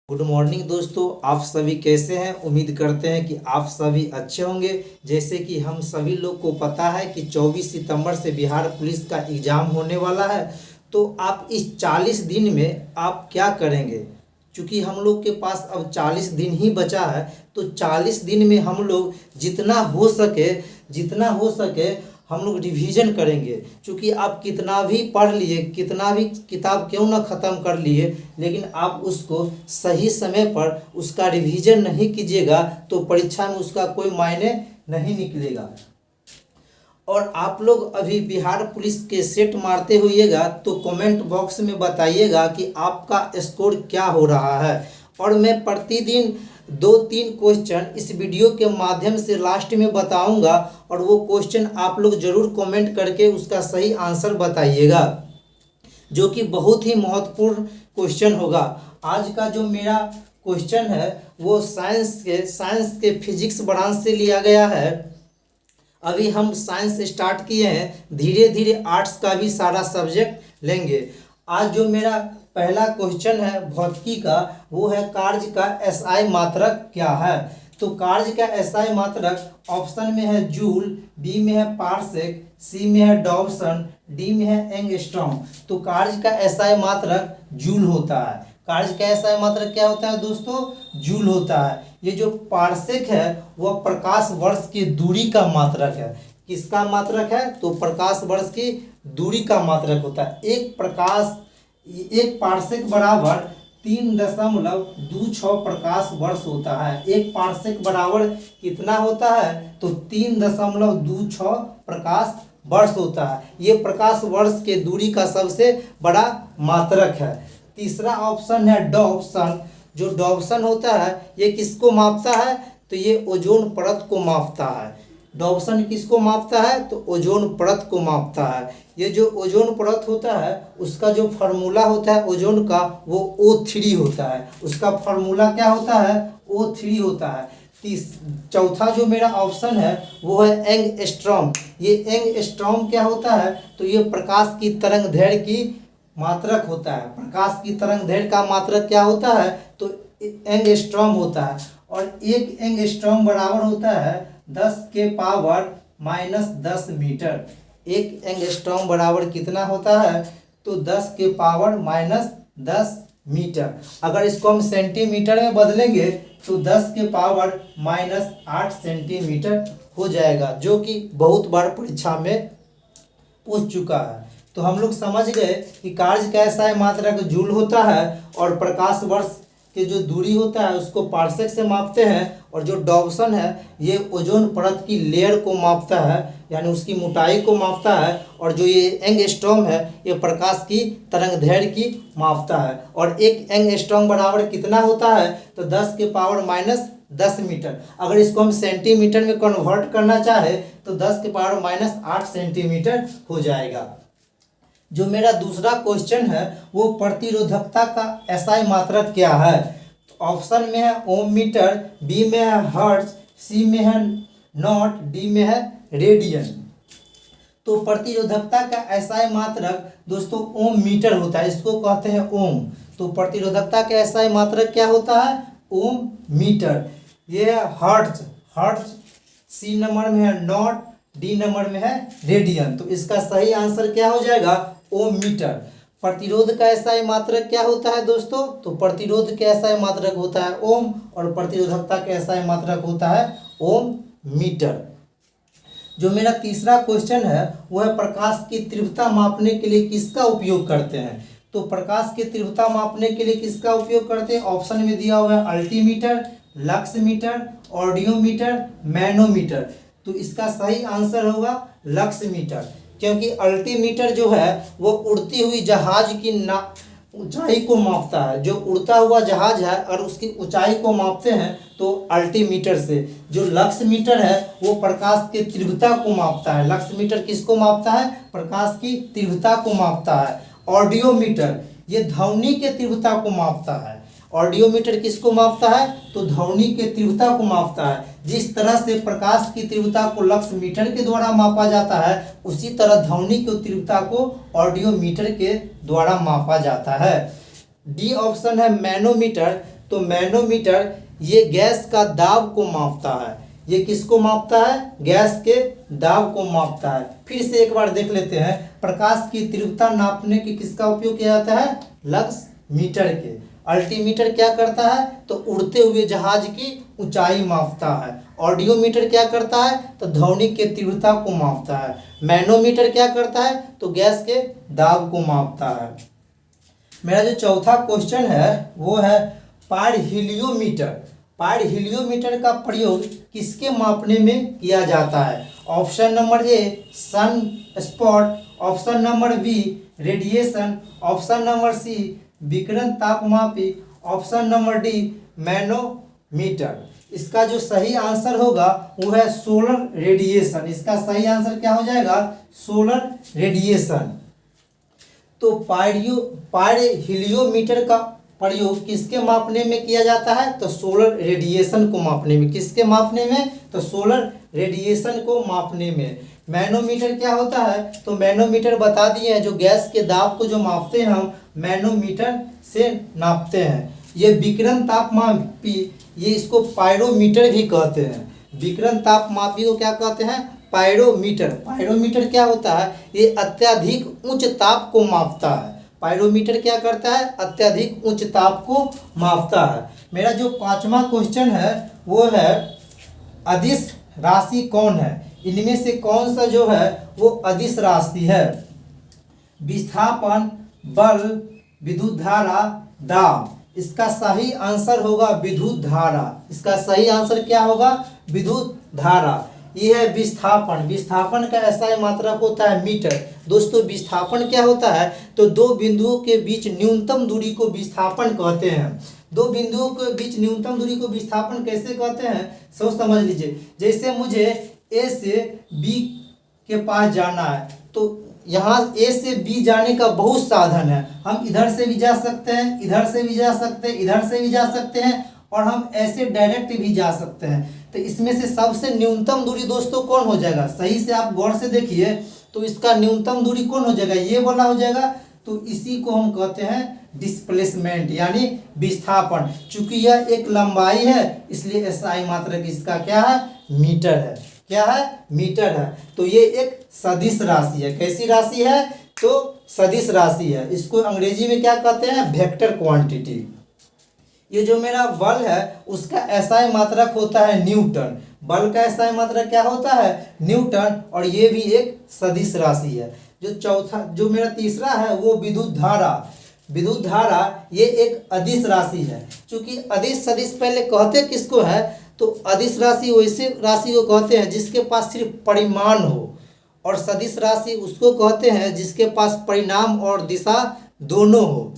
Good morning दोस्तों, आप सभी कैसे हैं। उम्मीद करते हैं कि आप सभी अच्छे होंगे। जैसे कि हम सभी लोग को पता है कि 24 सितंबर से बिहार पुलिस का एग्ज़ाम होने वाला है। तो आप इस 40 दिन में आप क्या करेंगे। क्योंकि हम लोग के पास अब 40 दिन ही बचा है, तो 40 दिन में हम लोग जितना हो सके हम लोग रिवीजन करेंगे। क्योंकि आप कितना भी पढ़ लिए, कितना भी किताब क्यों ना ख़त्म कर लिए, लेकिन आप उसको सही समय पर उसका रिवीजन नहीं कीजिएगा तो परीक्षा में उसका कोई मायने नहीं निकलेगा। और आप लोग अभी बिहार पुलिस के सेट मारते होइएगा तो कमेंट बॉक्स में बताइएगा कि आपका स्कोर क्या हो रहा है। और मैं प्रतिदिन 2-3 क्वेश्चन इस वीडियो के माध्यम से लास्ट में बताऊंगा, और वो क्वेश्चन आप लोग ज़रूर कमेंट करके उसका सही आंसर बताइएगा, जो कि बहुत ही महत्वपूर्ण क्वेश्चन होगा। आज का जो मेरा क्वेश्चन है वो साइंस के फिजिक्स ब्रांच से लिया गया है। अभी हम साइंस स्टार्ट किए हैं, धीरे धीरे आर्ट्स का भी सारा सब्जेक्ट लेंगे। आज जो मेरा पहला क्वेश्चन है भौतिकी का, वो है कार्य का एसआई मात्रक क्या है। तो कार्य का एसआई मात्रक ऑप्शन में है जूल, बी में है पार्सेक, सी में है डॉल्सन, डी में है एंगस्ट्रॉम। तो कार्य का एसआई मात्रक जूल होता है। कार्य का एसआई मात्रक क्या होता है दोस्तों, जूल होता है। ये जो पार्सेक है वह प्रकाश वर्ष की दूरी का मात्रक है। किसका मात्रक है, तो प्रकाश वर्ष की दूरी का मात्रक होता है। एक पार्सेक बराबर 3.26 प्रकाश वर्ष होता है। एक पार्सेक बराबर कितना होता है, तो 3.26 प्रकाश वर्ष होता है। ये प्रकाश वर्ष के दूरी का सबसे बड़ा मात्रक है। तीसरा ऑप्शन है डॉप्सन। जो डॉप्सन होता है ये किसको मापता है, तो ये ओजोन परत को मापता है। डॉप्सन किसको मापता है, तो ओजोन परत को मापता है। ये जो ओजोन परत होता है उसका जो फार्मूला होता है ओजोन का, वो O3 होता है। उसका फार्मूला क्या होता है, O3 होता है। चौथा जो मेरा ऑप्शन है वो है एंगस्ट्रॉम। ये एंगस्ट्रॉम क्या होता है, तो ये प्रकाश की तरंग दैर्घ्य की मात्रक होता है। प्रकाश की तरंग दैर्घ्य का मात्रक क्या होता है, तो एंगस्ट्रॉम होता है। और एक एंगस्ट्रॉम बराबर होता है 10 के पावर -10 मीटर। एक एंगस्ट्रॉम बराबर कितना होता है, तो 10 के पावर -10 मीटर। अगर इसको हम सेंटीमीटर में बदलेंगे तो 10 के पावर -8 सेंटीमीटर हो जाएगा, जो कि बहुत बार परीक्षा में पूछ चुका है। तो हम लोग समझ गए कि कार्य का एसआई मात्रक जूल होता है, और प्रकाश वर्ष की जो दूरी होता है उसको पार्सेक से मापते हैं। और जो डॉप्सन है ये ओजोन परत की लेयर को मापता है, यानी उसकी मोटाई को मापता है। और जो ये एंगस्ट्रॉम है ये प्रकाश की तरंग दैर्घ्य की मापता है। और एक एंगस्ट्रॉम बराबर कितना होता है, तो 10 के पावर -10 मीटर। अगर इसको हम सेंटीमीटर में कन्वर्ट करना चाहे तो 10 के पावर -8 सेंटीमीटर हो जाएगा। जो मेरा दूसरा क्वेश्चन है वो प्रतिरोधकता का एसआई मात्रक क्या है। ऑप्शन में है ओम मीटर, बी में है हर्ट्ज, सी में है नॉट, डी में है रेडियन। तो प्रतिरोधकता का एसआई मात्रक दोस्तों ओम मीटर होता है, इसको कहते हैं ओम। तो प्रतिरोधकता का एसआई मात्रक क्या होता है, ओम मीटर। ये है हर्ट्ज, सी नंबर में है नॉट, डी नंबर में है रेडियन। तो इसका सही आंसर क्या हो जाएगा, ओम मीटर। प्रतिरोध का एसआई मात्रक क्या होता है दोस्तों, तो प्रतिरोध का एसआई मात्रक होता है ओम, और प्रतिरोधकता का एसआई मात्रक होता है ओम मीटर। जो मेरा तीसरा क्वेश्चन है वो है प्रकाश की तीव्रता मापने के लिए किसका उपयोग करते हैं। तो प्रकाश की तीव्रता मापने के लिए किसका उपयोग करते हैं, ऑप्शन में दिया हुआ है altimeter, lux meter, audiometer, manometer. तो इसका सही आंसर होगा लक्स मीटर। क्योंकि अल्टीमीटर जो है वो उड़ती हुई जहाज की ऊंचाई को मापता है। जो उड़ता हुआ जहाज है और उसकी ऊंचाई को मापते हैं तो अल्टीमीटर से। जो लक्स मीटर है वो प्रकाश की तीव्रता को मापता है। लक्स मीटर किसको मापता है, प्रकाश की तीव्रता को मापता है। ऑडियोमीटर ये ध्वनि के तीव्रता को मापता है। ऑडियोमीटर किसको मापता है, तो ध्वनि के तीव्रता को मापता है। जिस तरह से प्रकाश की तीव्रता को लक्स मीटर के द्वारा मापा जाता है, उसी तरह ध्वनि की तीव्रता को ऑडियोमीटर के द्वारा मापा जाता है। डी ऑप्शन है मैनोमीटर। तो मैनोमीटर ये गैस का दाब को मापता है। ये किसको मापता है? गैस के दाब को मापता है। फिर से एक बार देख लेते हैं। प्रकाश की तीव्रता नापने के किसका उपयोग किया जाता है? लक्स मीटर के। अल्टीमीटर क्या करता है? तो उड़ते हुए जहाज की ऊंचाई मापता है। ऑडियोमीटर क्या करता है? तो ध्वनि के तीव्रता को मापता है। मैनोमीटर क्या करता है? तो गैस के दाब को मापता है। मेरा जो चौथा क्वेश्चन है वो है पायरोहीलियोमीटर। पायरोहीलियोमीटर का प्रयोग किसके मापने में किया जाता है? Option number A sun spot, option number B radiation, option number C विकिरण तापमापी, ऑप्शन नंबर डी मैनोमीटर। इसका जो सही आंसर होगा वो है सोलर रेडिएशन। इसका सही आंसर क्या हो जाएगा? Solar radiation. तो पायरोहीलियोमीटर का प्रयोग किसके मापने में किया जाता है? तो सोलर रेडिएशन को मापने में। किसके मापने में? तो सोलर रेडिएशन को मापने में। मैनोमीटर क्या होता है? तो मैनोमीटर बता दिए हैं, जो गैस के दाब को जो मापते हैं हम मैनोमीटर से नापते हैं। ये विकिरण तापमापी, ये इसको पायरोमीटर भी कहते हैं। विकिरण तापमापी को क्या कहते हैं? पायरोमीटर। पायरोमीटर क्या होता है? ये अत्यधिक उच्च ताप को मापता है। पायरोमीटर क्या करता है? अत्यधिक उच्च ताप को मापता है। मेरा जो पांचवा क्वेश्चन है वो है अदिश राशि कौन है? इनमें से कौन सा जो है वो अदिश राशि है? विस्थापन, बल, विद्युत धारा, दाब। इसका सही आंसर होगा विद्युत धारा। इसका सही आंसर क्या होगा? विद्युत धारा। ये है विस्थापन। विस्थापन का SI मात्रक होता है मीटर। दोस्तों विस्थापन क्या होता है? तो दो बिंदुओं के बीच न्यूनतम दूरी को विस्थापन कहते हैं। दो बिंदुओं के बीच न्यूनतम दूरी को विस्थापन कैसे कहते हैं? सोच समझ लीजिए। जैसे मुझे A से B के पास जाना है, तो यहाँ A से B जाने का बहुत साधन है। हम इधर से भी जा सकते हैं, इधर से भी जा सकते हैं, इधर से भी जा सकते हैं, और हम ऐसे डायरेक्ट भी जा सकते हैं। तो इसमें से सबसे न्यूनतम दूरी दोस्तों कौन हो जाएगा? सही से आप गौर से देखिए, तो इसका न्यूनतम दूरी कौन हो जाएगा? ये वाला हो जाएगा। तो इसी को हम कहते हैं डिस्प्लेसमेंट यानी विस्थापन। चूंकि यह एक लंबाई है इसलिए SI मात्रक इसका क्या है? मीटर है। क्या है? मीटर है। तो ये एक सदिश राशि है। कैसी राशि है? तो सदिश राशि है। इसको अंग्रेजी में क्या कहते हैं? Vector quantity. ये जो मेरा बल है उसका SI मात्रक होता है न्यूटन। बल का SI मात्रक क्या होता है? न्यूटन। और ये भी एक सदिश राशि है। जो मेरा तीसरा है वो विद्युत धारा। विद्युत धारा ये एक अदिश राशि है। क्योंकि अदिश सदिश पहले कहते किसको है? तो अदिश राशि वैसे राशि को कहते हैं जिसके पास सिर्फ परिमाण हो, और सदिश राशि उसको कहते हैं जिसके पास परिणाम और दिशा दोनों हो।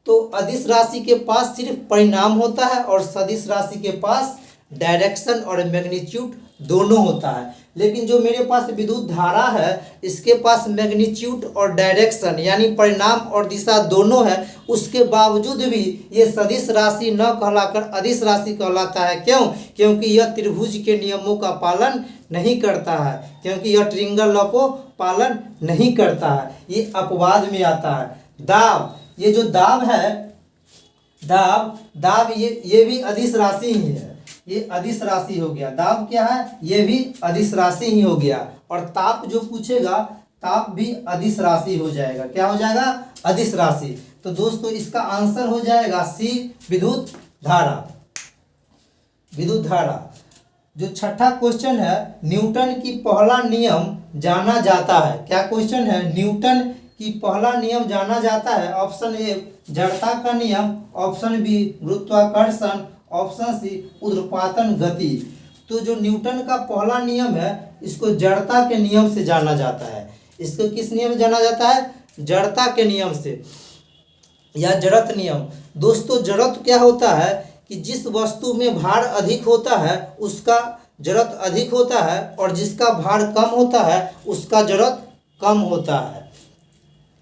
तो अदिश राशि के पास सिर्फ परिणाम होता है और सदिश राशि के पास डायरेक्शन और मैग्नीट्यूड दोनों होता है। लेकिन जो मेरे पास विद्युत धारा है इसके पास मैग्नीट्यूड और डायरेक्शन यानी परिणाम और दिशा दोनों है। उसके बावजूद भी ये सदिश राशि न कहलाकर अदिश राशि कहलाता है। क्यों? क्योंकि यह त्रिभुज के नियमों का पालन नहीं करता है। क्योंकि यह ट्रिंगल लॉ को पालन नहीं करता है। ये अपवाद में आता है। दाब, ये जो दाब है, दाब ये भी अदिश राशि ही है। ये अदिश राशि हो गया। दाब क्या है? ये भी अदिश राशि ही हो गया। और ताप जो पूछेगा, ताप भी अदिश राशि हो जाएगा। क्या हो जाएगा? अदिश राशि। तो दोस्तों इसका आंसर हो जाएगा सी विद्युत धारा। विद्युत धारा। जो छठा क्वेश्चन है, न्यूटन की पहला नियम जाना जाता है। क्या क्वेश्चन है? न्यूटन की पहला नियम जाना जाता है। ऑप्शन ए जड़ता का नियम, ऑप्शन बी गुरुत्वाकर्षण, ऑप्शन सी ऊर्ध्वपातन गति। तो जो न्यूटन का पहला नियम है इसको जड़ता के नियम से जाना जाता है। इसको किस नियम से जाना जाता है? जड़ता के नियम से या जड़त नियम। दोस्तों जड़त क्या होता है कि जिस वस्तु में भार अधिक होता है उसका जड़त अधिक होता है, और जिसका भार कम होता है उसका जड़त कम होता है।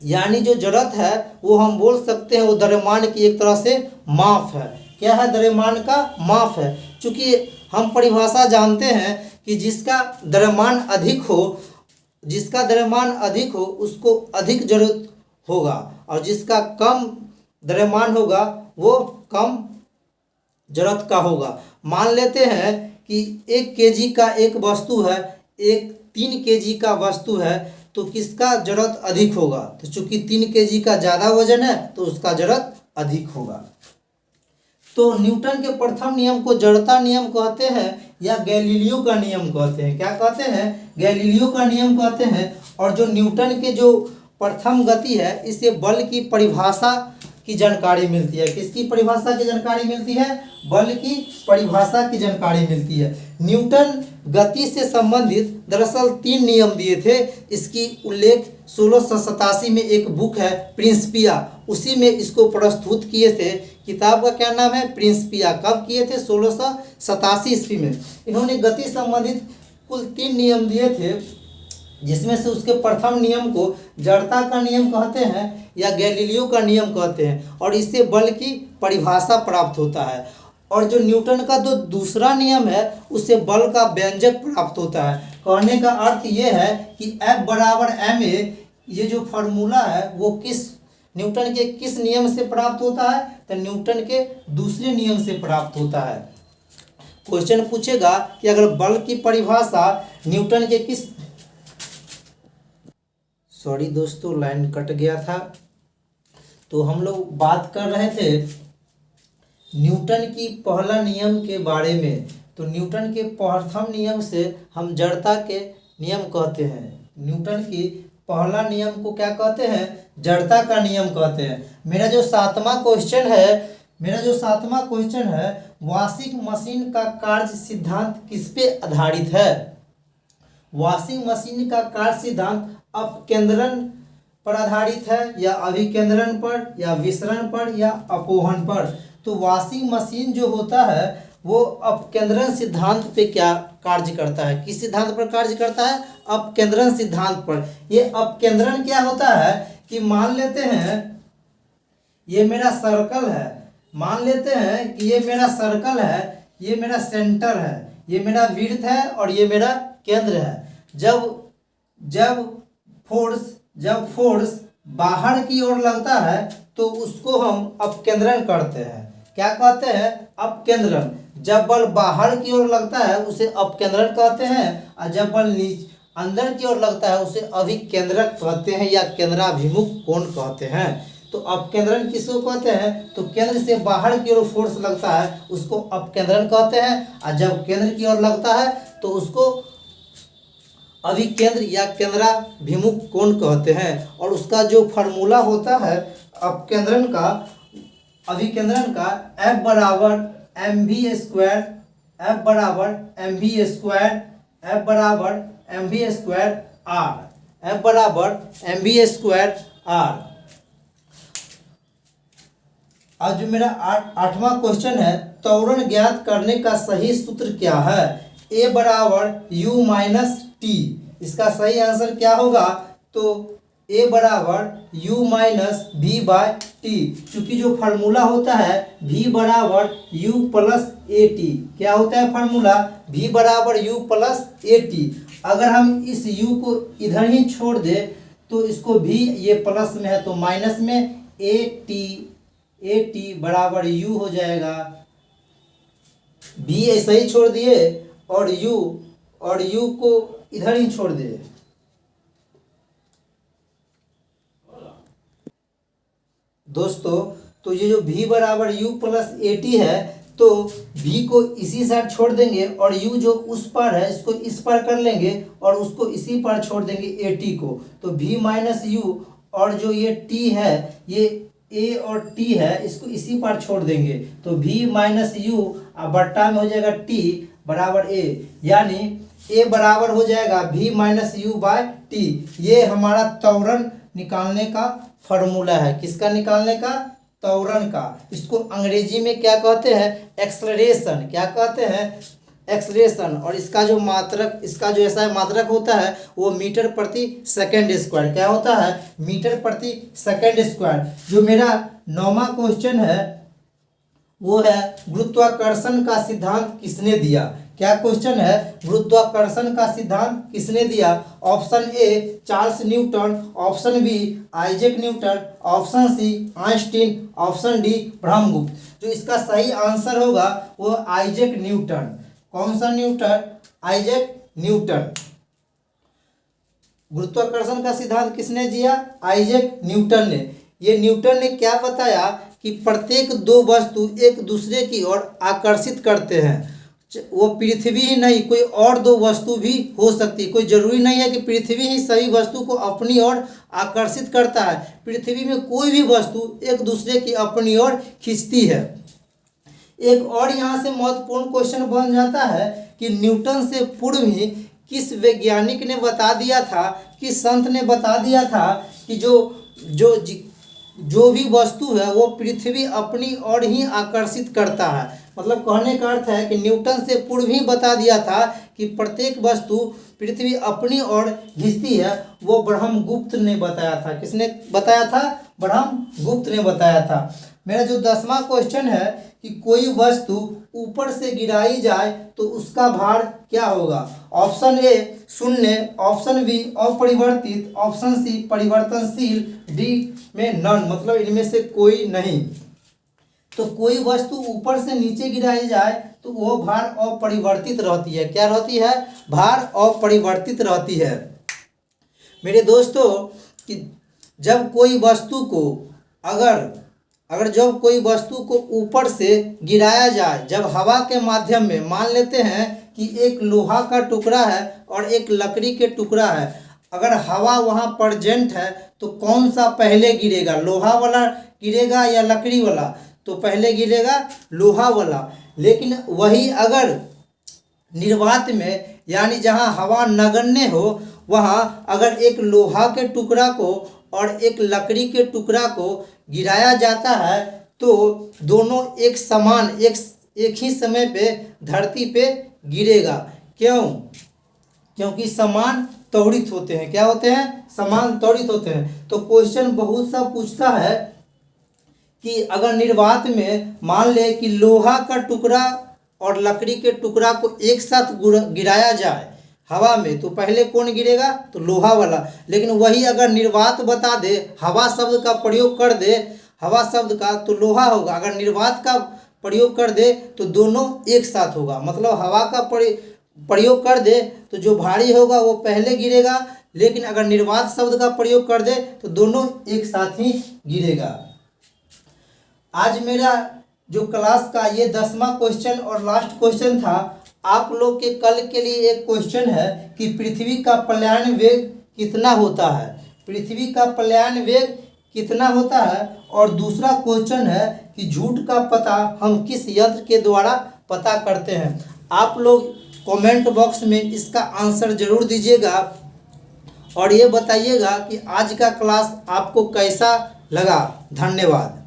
यानी जो जड़त है वो हम बोल सकते हैं वो द्रव्यमान की एक तरह से माप है। क्या है? द्रव्यमान का माप है। चूँकि हम परिभाषा जानते हैं कि जिसका द्रव्यमान अधिक हो उसको अधिक जड़त होगा, और जिसका कम द्रव्यमान होगा वो कम जरूरत का होगा। मान लेते हैं कि 1 केजी का एक वस्तु है, एक 3 केजी का वस्तु है, तो किसका जरूरत अधिक होगा? तो चूंकि 3 केजी का ज़्यादा वजन है तो उसका जरूरत अधिक होगा। तो न्यूटन के प्रथम नियम को जड़ता नियम कहते हैं या गैलीलियो का नियम कहते हैं। क्या कहते हैं? गैलीलियो का नियम कहते हैं। और जो न्यूटन के जो प्रथम गति है, इससे बल की परिभाषा की जानकारी मिलती है। किसकी परिभाषा की जानकारी मिलती है? बल की परिभाषा की जानकारी मिलती है। न्यूटन गति से संबंधित दरअसल 3 नियम दिए थे। इसकी उल्लेख 1687 में एक बुक है प्रिंसिपिया, उसी में इसको प्रस्तुत किए थे। किताब का क्या नाम है? प्रिंसिपिया। कब किए थे? 1687 ईस्वी में। इन्होंने गति संबंधित कुल 3 नियम दिए थे, जिसमें से उसके प्रथम नियम को जड़ता का नियम कहते हैं या गैलीलियो का नियम कहते हैं, और इससे बल की परिभाषा प्राप्त होता है। और जो न्यूटन का जो दूसरा नियम है, उससे बल का व्यंजक प्राप्त होता है। कहने का अर्थ ये है कि F बराबर ma, ये जो फार्मूला है वो न्यूटन के किस नियम से प्राप्त होता है? तो न्यूटन के दूसरे नियम से प्राप्त होता है। क्वेश्चन पूछेगा कि अगर बल की परिभाषा न्यूटन के किस, सॉरी दोस्तों लाइन कट गया था। तो हम लोग बात कर रहे थे न्यूटन की पहला नियम के बारे में। तो न्यूटन के प्रथम नियम से हम जड़ता के नियम कहते हैं। न्यूटन की पहला नियम को क्या कहते हैं? जड़ता का नियम कहते हैं। मेरा जो सातवां क्वेश्चन है, वॉशिंग मशीन का कार्य सिद्धांत किस पे आधारित है? वॉशिंग मशीन का कार्य सिद्धांत अपकेंद्रण पर आधारित है या अभिकेंद्रण पर या विसरण पर या अपोहन पर? तो वॉशिंग मशीन जो होता है वो अपकेंद्रण सिद्धांत पे क्या कार्य करता है? किस सिद्धांत पर कार्य करता है? अपकेंद्रण सिद्धांत पर। ये अपकेंद्रण क्या होता है कि मान लेते हैं ये मेरा सर्कल है, मान लेते हैं कि ये मेरा सर्कल है, ये मेरा सेंटर है, ये मेरा विड्थ है और ये मेरा केंद्र है। जब फोर्स बाहर की ओर लगता है तो उसको हम अपकेंद्रण करते हैं। क्या कहते हैं? अपकेंद्रण। जब बल बाहर की ओर लगता है उसे अपकेंद्रण कहते हैं, और जब बल अंदर की ओर लगता है उसे अभिकेंद्रक कहते हैं या केंद्राभिमुख कोण कहते हैं। तो अपकेंद्रण किसको कहते हैं? तो केंद्र से बाहर की ओर फोर्स लगता है उसको अपकेंद्रण कहते हैं, और जब केंद्र की ओर लगता है तो उसको अभिकेंद्र या केंद्राभिमुख कोण कहते हैं। और उसका जो फार्मूला होता है अपकेंद्रण का, अभिकेंद्रण का, F बराबर mv स्क्वायर, F बराबर mv स्क्वायर, F बराबर mv स्क्वायर r, F बराबर mv स्क्वायर r। आज जो मेरा 8वां क्वेश्चन है, त्वरण ज्ञात करने का सही सूत्र क्या है? A बराबर u माइनस टी। इसका सही आंसर क्या होगा? तो A बराबर u minus V by T. चूंकि जो फार्मूला होता है v बराबर u प्लस ए टी। क्या होता है फार्मूला? v बराबर u प्लस ए टी। अगर हम इस u को इधर ही छोड़ दे तो इसको v, ये प्लस में है तो माइनस में, ए टी बराबर u हो जाएगा। v ऐसा ही छोड़ दिए और u को इधर ही छोड़ दिए। दोस्तों तो ये जो v बराबर u प्लस ए टी है, तो v को इसी साइड छोड़ देंगे और u जो उस पर है इसको इस पर कर लेंगे और उसको इसी पर छोड़ देंगे ए टी को। तो v माइनस यू, और जो ये t है, ये a और t है, इसको इसी पर छोड़ देंगे। तो v माइनस यू बट्टा में हो जाएगा t बराबर a, यानी a बराबर हो जाएगा v minus U by T. ये हमारा त्वरण निकालने का फॉर्मूला है। किसका निकालने का? त्वरण का। इसको अंग्रेजी में क्या कहते हैं? एक्सलरेशन। क्या कहते हैं? एक्सलरेशन। और इसका जो ऐसा मात्रक होता है वो मीटर प्रति सेकंड स्क्वायर। क्या होता है? मीटर प्रति सेकंड स्क्वायर। जो मेरा 9वां क्वेश्चन है वो है गुरुत्वाकर्षण का सिद्धांत किसने दिया? क्या क्वेश्चन है, गुरुत्वाकर्षण का सिद्धांत किसने दिया? Option A Charles Newton, option B Isaac Newton, option C Einstein, option D Brahmagupta. जो इसका सही आंसर होगा वो आइजैक न्यूटन। कौन सा न्यूटन? Isaac Newton. गुरुत्वाकर्षण का सिद्धांत किसने दिया? आइजैक न्यूटन ने। ये न्यूटन ने क्या बताया कि प्रत्येक दो वस्तु एक दूसरे की ओर आकर्षित करते हैं। वो पृथ्वी ही नहीं, कोई और दो वस्तु भी हो सकती है। कोई जरूरी नहीं है कि पृथ्वी ही सभी वस्तु को अपनी ओर आकर्षित करता है। पृथ्वी में कोई भी वस्तु एक दूसरे की अपनी ओर खींचती है। एक और यहाँ से महत्वपूर्ण क्वेश्चन बन जाता है कि न्यूटन से पूर्व ही किस वैज्ञानिक ने बता दिया था, किस संत ने बता दिया था कि जो भी वस्तु है वो पृथ्वी अपनी ओर ही आकर्षित करता है। मतलब कहने का अर्थ है कि न्यूटन से पूर्व ही बता दिया था कि प्रत्येक वस्तु पृथ्वी अपनी ओर खींचती है। वो ब्रह्मगुप्त ने बताया था। किसने बताया था? ब्रह्मगुप्त ने बताया था। मेरा जो 10वां क्वेश्चन है कि कोई वस्तु ऊपर से गिराई जाए तो उसका भार क्या होगा? ऑप्शन ए शून्य, ऑप्शन बी अपरिवर्तित, ऑप्शन सी परिवर्तनशील, डी में नन, मतलब इनमें से कोई नहीं। तो कोई वस्तु ऊपर से नीचे गिराई जाए तो वो भार अपरिवर्तित रहती है। क्या रहती है? भार अपरिवर्तित रहती है। मेरे दोस्तों कि जब कोई वस्तु को अगर जब कोई वस्तु को ऊपर से गिराया जाए, जब हवा के माध्यम में, मान लेते हैं कि एक लोहा का टुकड़ा है और एक लकड़ी के टुकड़ा है, अगर हवा वहाँ प्रेजेंट है तो कौन सा पहले गिरेगा? लोहा वाला गिरेगा या लकड़ी वाला? तो पहले गिरेगा लोहा वाला। लेकिन वही अगर निर्वात में, यानी जहाँ हवा नगण्य हो, वहाँ अगर एक लोहा के टुकड़ा को और एक लकड़ी के टुकड़ा को गिराया जाता है तो दोनों एक समान, एक ही समय पे धरती पे गिरेगा। क्यों? क्योंकि समान त्वरित होते हैं। क्या होते हैं? समान त्वरित होते हैं। तो क्वेश्चन बहुत सा पूछता है कि अगर निर्वात में मान ले कि लोहा का टुकड़ा और लकड़ी के टुकड़ा को एक साथ गिराया जाए हवा में, तो पहले कौन गिरेगा? तो लोहा वाला। लेकिन वही अगर निर्वात बता दे, हवा शब्द का प्रयोग कर दे, हवा शब्द का, तो लोहा होगा। अगर निर्वात का प्रयोग कर दे तो दोनों एक साथ होगा। मतलब हवा का प्रयोग कर दे तो जो भारी होगा वो पहले गिरेगा, लेकिन अगर निर्वात शब्द का प्रयोग कर दे तो दोनों एक साथ ही गिरेगा। आज मेरा जो क्लास का ये 10वां क्वेश्चन और लास्ट क्वेश्चन था। आप लोग के कल के लिए एक क्वेश्चन है कि पृथ्वी का प्लायन वेग कितना होता है? पृथ्वी का प्लायन वेग कितना होता है? और दूसरा क्वेश्चन है कि झूठ का पता हम किस यंत्र के द्वारा पता करते हैं? आप लोग कमेंट बॉक्स में इसका आंसर जरूर दीजिएगा और ये बताइएगा कि आज का क्लास आपको कैसा लगा। धन्यवाद।